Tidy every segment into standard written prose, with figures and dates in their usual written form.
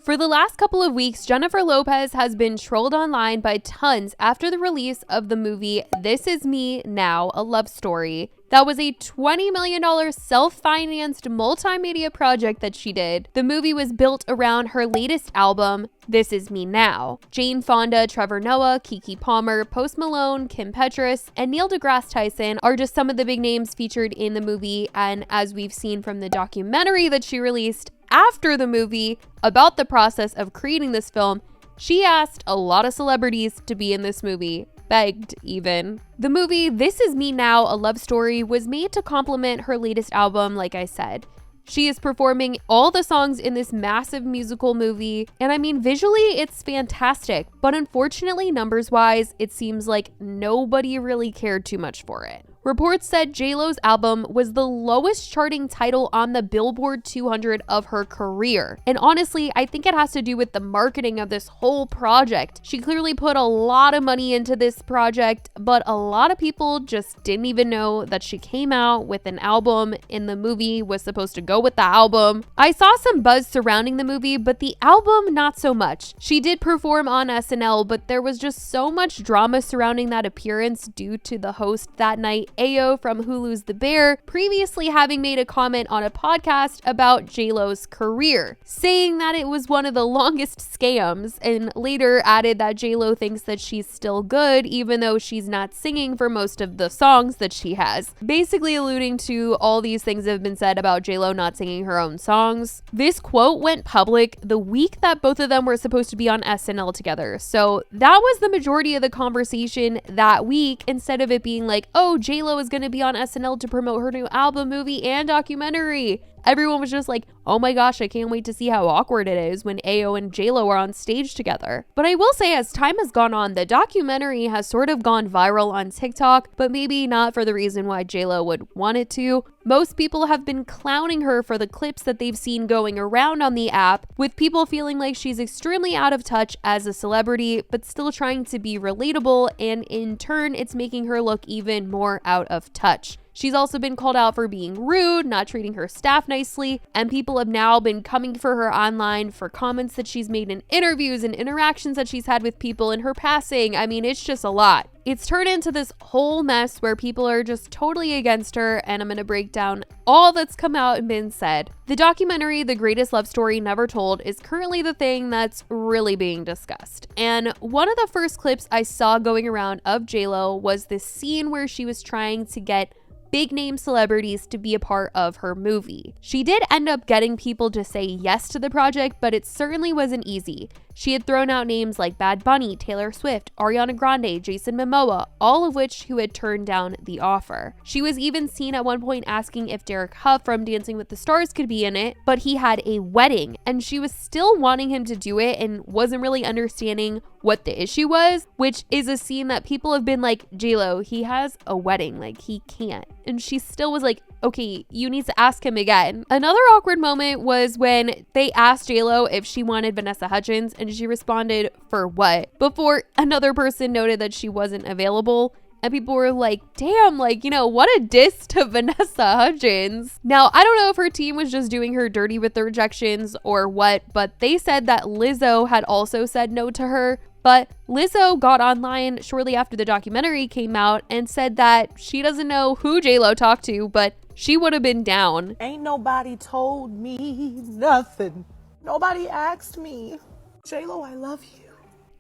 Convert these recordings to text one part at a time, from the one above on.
For the last couple of weeks, Jennifer Lopez has been trolled online by tons after the release of the movie This Is Me Now, a Love Story. That was a $20 million self-financed multimedia project that she did. The movie was built around her latest album, This Is Me Now. Jane Fonda, Trevor Noah, Keke Palmer, Post Malone, Kim Petras, and Neil deGrasse Tyson are just some of the big names featured in the movie, and as we've seen from the documentary that she released after the movie about the process of creating this film, she asked a lot of celebrities to be in this movie. Begged even. The movie This Is Me Now, a Love Story was made to complement her latest album, like I said. She is performing all the songs in this massive musical movie, and I mean, visually it's fantastic, but unfortunately, numbers-wise, it seems like nobody really cared too much for it. Reports said J-Lo's album was the lowest charting title on the Billboard 200 of her career. And honestly, I think it has to do with the marketing of this whole project. She clearly put a lot of money into this project, but a lot of people just didn't even know that she came out with an album and the movie was supposed to go with the album. I saw some buzz surrounding the movie, but the album, not so much. She did perform on SNL, but there was just so much drama surrounding that appearance due to the host that night, Ayo from Hulu's The Bear, previously having made a comment on a podcast about J-Lo's career, saying that it was one of the longest scams, and later added that J-Lo thinks that she's still good even though she's not singing for most of the songs that she has, basically alluding to all these things that have been said about J-Lo not singing her own songs. This quote went public the week that both of them were supposed to be on SNL together, so that was the majority of the conversation that week, instead of it being like, oh, J-Lo is going to be on SNL to promote her new album, movie, and documentary. Everyone was just like, oh my gosh, I can't wait to see how awkward it is when Ayo and J-Lo are on stage together. But I will say, as time has gone on, the documentary has sort of gone viral on TikTok, but maybe not for the reason why J-Lo would want it to. Most people have been clowning her for the clips that they've seen going around on the app, with people feeling like she's extremely out of touch as a celebrity, but still trying to be relatable, and in turn, it's making her look even more out of touch. She's also been called out for being rude, not treating her staff nicely, and people have now been coming for her online for comments that she's made in interviews and interactions that she's had with people in her passing. I mean, it's just a lot. It's turned into this whole mess where people are just totally against her, and I'm going to break down all that's come out and been said. The documentary, The Greatest Love Story Never Told, is currently the thing that's really being discussed. And one of the first clips I saw going around of J-Lo was this scene where she was trying to get big name celebrities to be a part of her movie. She did end up getting people to say yes to the project, but it certainly wasn't easy. She had thrown out names like Bad Bunny, Taylor Swift, Ariana Grande, Jason Momoa, all of which who had turned down the offer. She was even seen at one point asking if Derek Huff from Dancing with the Stars could be in it, but he had a wedding, and she was still wanting him to do it and wasn't really understanding what the issue was, which is a scene that people have been like, J-Lo, he has a wedding, like he can't. And she still was like, okay, you need to ask him again. Another awkward moment was when they asked J-Lo if she wanted Vanessa Hudgens, and she responded, for what? Before another person noted that she wasn't available. And people were like, damn, like, you know, what a diss to Vanessa Hudgens. Now, I don't know if her team was just doing her dirty with the rejections or what, but they said that Lizzo had also said no to her. But Lizzo got online shortly after the documentary came out and said that she doesn't know who J-Lo talked to, but she would have been down. Ain't nobody told me nothing. Nobody asked me. J-Lo, I love you.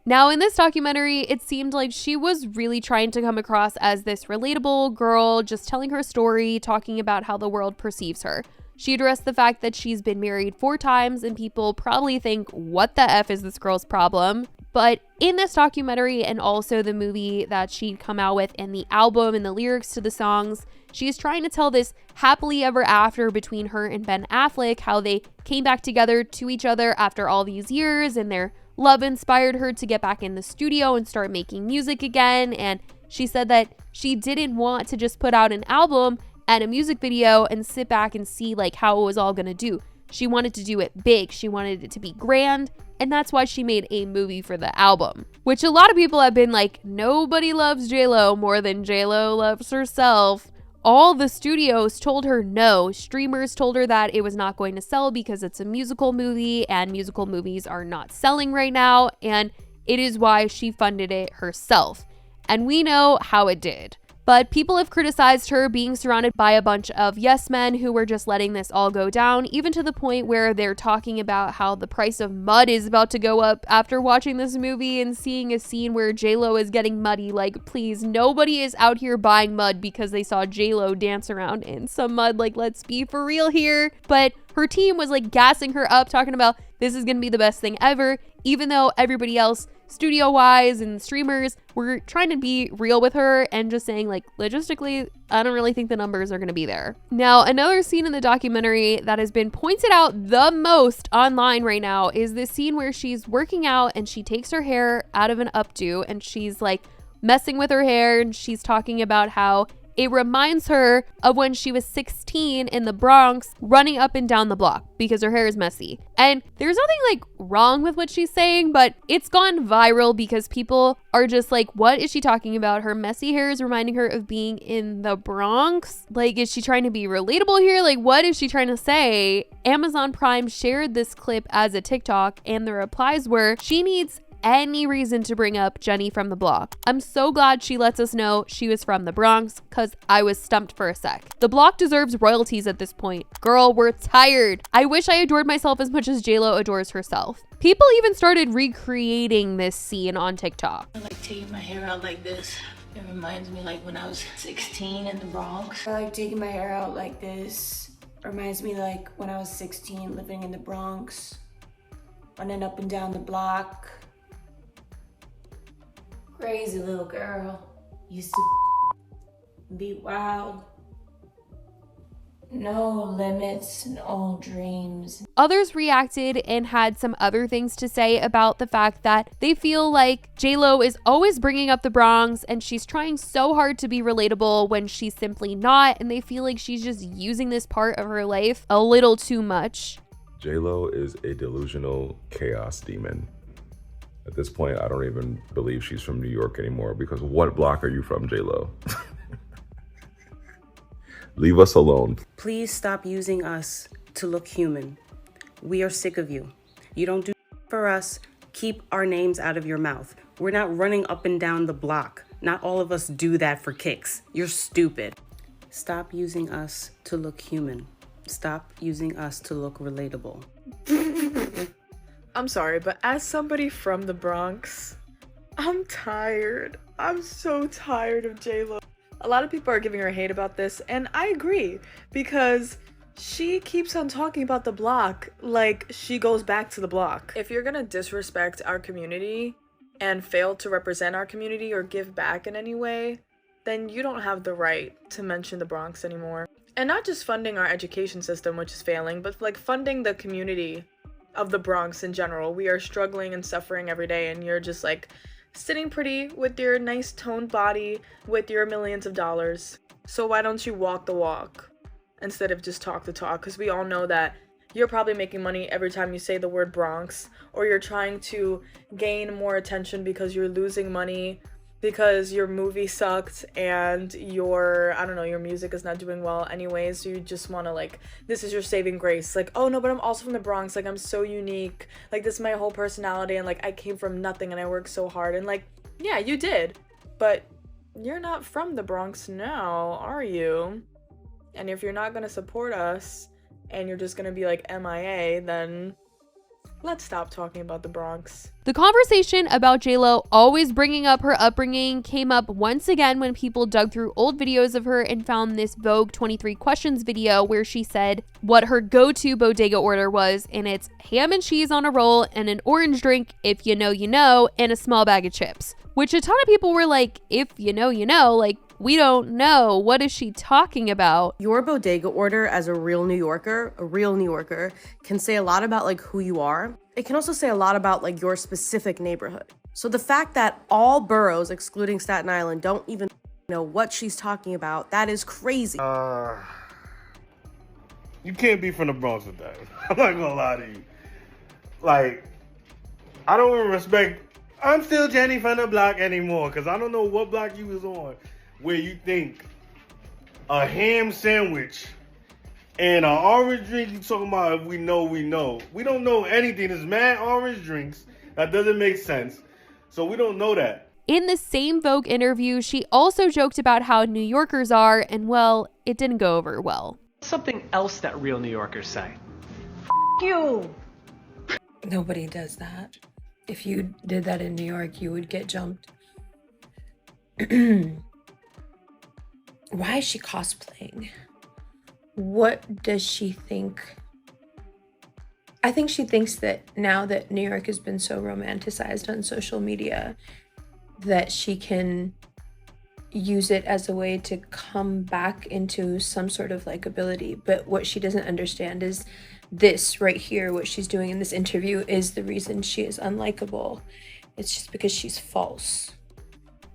Now, in this documentary, it seemed like she was really trying to come across as this relatable girl, just telling her story, talking about how the world perceives her. She addressed the fact that she's been married 4 times and people probably think, what the F is this girl's problem? But in this documentary, and also the movie that she'd come out with, and the album and the lyrics to the songs, she is trying to tell this happily ever after between her and Ben Affleck, how they came back together to each other after all these years, and their love inspired her to get back in the studio and start making music again. And she said that she didn't want to just put out an album and a music video and sit back and see like how it was all gonna do. She wanted to do it big. She wanted it to be grand. And that's why she made a movie for the album, which a lot of people have been like, nobody loves J-Lo more than J-Lo loves herself. all the studios told her no. Streamers told her that it was not going to sell because it's a musical movie and musical movies are not selling right now, and it is why she funded it herself. And we know how it did. But people have criticized her being surrounded by a bunch of yes men who were just letting this all go down, even to the point where they're talking about how the price of mud is about to go up after watching this movie and seeing a scene where J-Lo is getting muddy. Like, please, nobody is out here buying mud because they saw J-Lo dance around in some mud. Like, let's be for real here. But her team was like gassing her up, talking about this is going to be the best thing ever, even though everybody else, studio-wise and streamers, were trying to be real with her and just saying, like, logistically, I don't really think the numbers are going to be there. Now, another scene in the documentary that has been pointed out the most online right now is this scene where she's working out and she takes her hair out of an updo and she's like messing with her hair, and she's talking about how it reminds her of when she was 16 in the Bronx running up and down the block because her hair is messy. And there's nothing like wrong with what she's saying, but it's gone viral because people are just like, what is she talking about? Her messy hair is reminding her of being in the Bronx. Like, is she trying to be relatable here? Like, what is she trying to say? Amazon Prime shared this clip as a TikTok, and the replies were, she needs any reason to bring up Jenny from the block. I'm so glad she lets us know she was from the Bronx, cause I was stumped for a sec. The block deserves royalties at this point. Girl, we're tired. I wish I adored myself as much as J-Lo adores herself. People even started recreating this scene on TikTok. I like taking my hair out like this. It reminds me like when I was 16 in the Bronx. I like taking my hair out like this. Reminds me like when I was 16 living in the Bronx, running up and down the block. Crazy little girl, used to be wild. No limits, no dreams. Others reacted and had some other things to say about the fact that they feel like J-Lo is always bringing up the Bronx and she's trying so hard to be relatable when she's simply not, and they feel like she's just using this part of her life a little too much. J-Lo is a delusional chaos demon. At this point, I don't even believe she's from New York anymore, because what block are you from, J-Lo? Leave us alone. Please stop using us to look human. We are sick of you. You don't do for us. Keep our names out of your mouth. We're not running up and down the block. Not all of us do that for kicks. You're stupid. Stop using us to look human. Stop using us to look relatable. I'm sorry, but as somebody from the Bronx, I'm tired. I'm so tired of J-Lo. A lot of people are giving her hate about this, and I agree, because she keeps on talking about the block like she goes back to the block. If you're gonna disrespect our community and fail to represent our community or give back in any way, then you don't have the right to mention the Bronx anymore. And not just funding our education system, which is failing, but like funding the community of the Bronx in general. We are struggling and suffering every day, and you're just like sitting pretty with your nice toned body with your millions of dollars. So why don't you walk the walk instead of just talk the talk? Because we all know that you're probably making money every time you say the word Bronx, or you're trying to gain more attention because you're losing money because your movie sucked and your music is not doing well anyways, so you just want to, like, this is your saving grace. Like, oh no, but I'm also from the Bronx, like, I'm so unique, like, this is my whole personality, and, like, I came from nothing and I worked so hard. And, like, yeah, you did, but you're not from the Bronx now, are you? And if you're not gonna support us and you're just gonna be, like, MIA, then let's stop talking about the Bronx. The conversation about J-Lo always bringing up her upbringing came up once again when people dug through old videos of her and found this Vogue 23 Questions video where she said what her go-to bodega order was, and it's ham and cheese on a roll and an orange drink, if you know, you know, and a small bag of chips. Which a ton of people were like, if you know, you know, like, we don't know. What is she talking about? Your bodega order as a real New Yorker, can say a lot about like who you are. It can also say a lot about like your specific neighborhood. So the fact that all boroughs, excluding Staten Island, don't even know what she's talking about, that is crazy. You can't be from the Bronx with that. I'm not gonna lie to you. Like, I don't even respect. I'm still Jenny from the block anymore, because I don't know what block you was on where you think a ham sandwich and an orange drink. You talking about if we know, we know. We don't know anything. There's mad orange drinks. That doesn't make sense. So we don't know that. In the same Vogue interview, she also joked about how New Yorkers are, and well, it didn't go over well. Something else that real New Yorkers say. You. Nobody does that. If you did that in New York, you would get jumped. Why is she cosplaying? What does she think? I think she thinks that now that New York has been so romanticized on social media, that she can use it as a way to come back into some sort of likability. But what she doesn't understand is this right here, what she's doing in this interview, is the reason she is unlikable. It's just because she's false.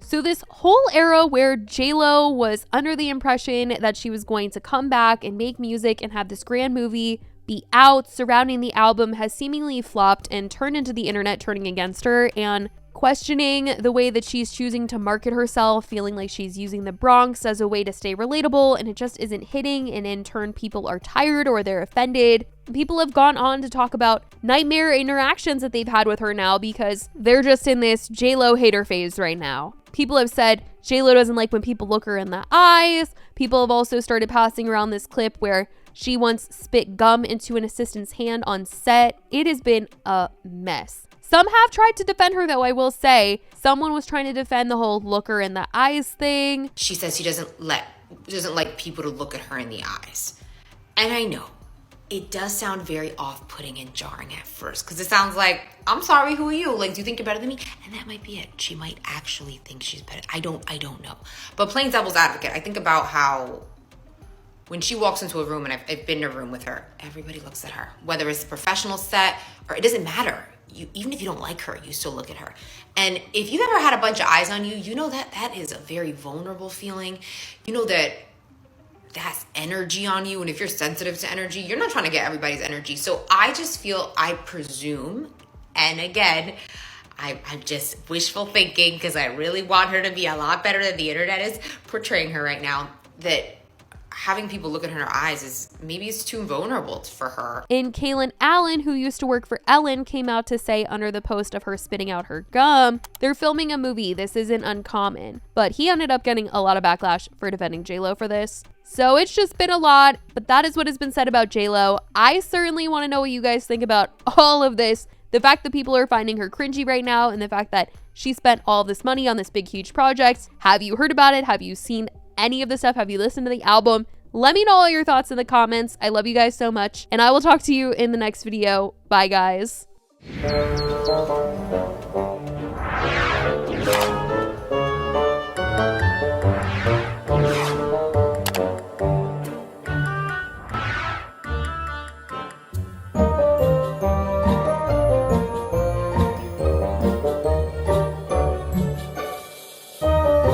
So this whole era where J-Lo was under the impression that she was going to come back and make music and have this grand movie be out surrounding the album has seemingly flopped and turned into the internet turning against her and questioning the way that she's choosing to market herself, feeling like she's using the Bronx as a way to stay relatable, and it just isn't hitting, and in turn people are tired or they're offended. People have gone on to talk about nightmare interactions that they've had with her now because they're just in this J-Lo hater phase right now. People have said J-Lo doesn't like when people look her in the eyes. People have also started passing around this clip where she once spit gum into an assistant's hand on set. It has been a mess. Some have tried to defend her, though, I will say. Someone was trying to defend the whole look her in the eyes thing. She says she doesn't like people to look at her in the eyes. And I know, it does sound very off-putting and jarring at first, because it sounds like, I'm sorry, who are you? Like, do you think you're better than me? And that might be it. She might actually think she's better. I don't know. But playing devil's advocate, I think about how when she walks into a room, and I've been in a room with her, everybody looks at her. Whether it's a professional set, or it doesn't matter. Even if you don't like her, you still look at her. And if you've ever had a bunch of eyes on you, you know that is a very vulnerable feeling. You know that has energy on you. And if you're sensitive to energy, you're not trying to get everybody's energy. So I just feel, I presume, and again, I'm just wishful thinking because I really want her to be a lot better than the internet is portraying her right now, that having people look at her eyes is maybe it's too vulnerable for her. And Kaylin Allen, who used to work for Ellen, came out to say under the post of her spitting out her gum, they're filming a movie. This isn't uncommon. But he ended up getting a lot of backlash for defending J-Lo for this. So it's just been a lot, but that is what has been said about J-Lo. I certainly want to know what you guys think about all of this. The fact that people are finding her cringy right now, and the fact that she spent all this money on this big, huge project. Have you heard about it? Have you seen any of the stuff? Have you listened to the album? Let me know all your thoughts in the comments. I love you guys so much, and I will talk to you in the next video. Bye, guys.